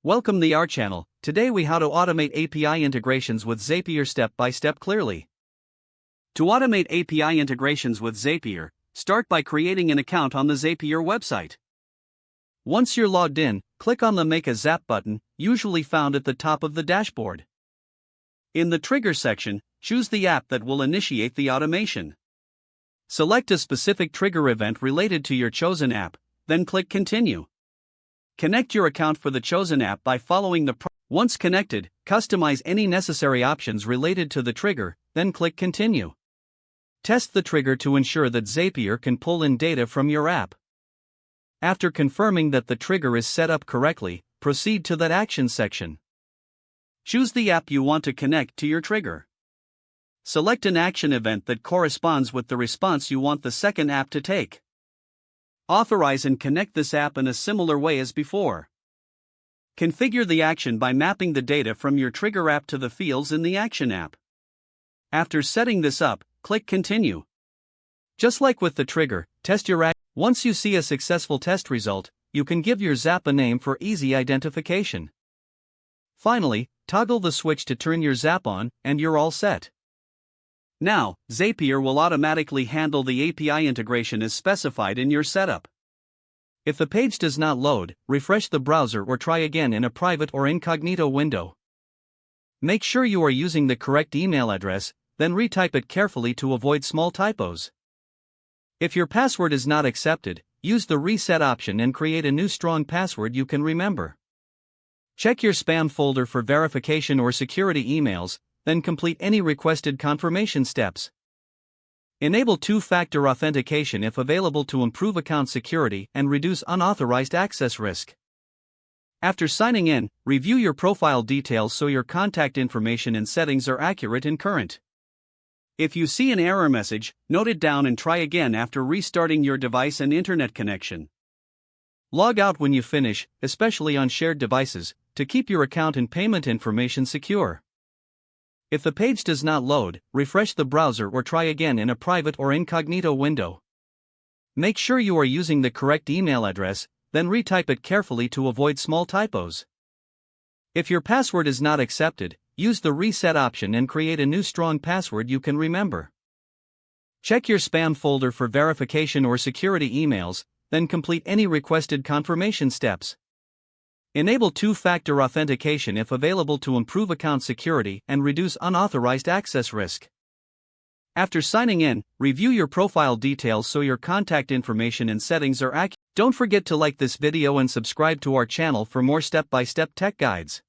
Welcome to our channel. Today we how to automate API integrations with Zapier step by step clearly. To automate API integrations with Zapier, start by creating an account on the Zapier website. Once you're logged in, click on the Make a Zap button, usually found at the top of the dashboard. In the Trigger section, choose the app that will initiate the automation. Select a specific trigger event related to your chosen app, then click Continue. Connect your account for the chosen app by following the Once connected, customize any necessary options related to the trigger, then click Continue. Test the trigger to ensure that Zapier can pull in data from your app. After confirming that the trigger is set up correctly, proceed to that action section. Choose the app you want to connect to your trigger. Select an action event that corresponds with the response you want the second app to take. Authorize and connect this app in a similar way as before. Configure the action by mapping the data from your trigger app to the fields in the action app. After setting this up, click Continue. Just like with the trigger, test your app. Once you see a successful test result, you can give your Zap a name for easy identification. Finally, toggle the switch to turn your Zap on, and you're all set. Now, Zapier will automatically handle the API integration as specified in your setup. If the page does not load, refresh the browser or try again in a private or incognito window. Make sure you are using the correct email address, then retype it carefully to avoid small typos. If your password is not accepted, use the reset option and create a new strong password you can remember. Check your spam folder for verification or security emails, then complete any requested confirmation steps. Enable two-factor authentication if available to improve account security and reduce unauthorized access risk. After signing in, review your profile details so your contact information and settings are accurate and current. If you see an error message, note it down and try again after restarting your device and internet connection. Log out when you finish, especially on shared devices, to keep your account and payment information secure. If the page does not load, refresh the browser or try again in a private or incognito window. Make sure you are using the correct email address, then retype it carefully to avoid small typos. If your password is not accepted, use the reset option and create a new strong password you can remember. Check your spam folder for verification or security emails, then complete any requested confirmation steps. Enable two-factor authentication if available to improve account security and reduce unauthorized access risk. After signing in, review your profile details so your contact information and settings are accurate. Don't forget to like this video and subscribe to our channel for more step-by-step tech guides.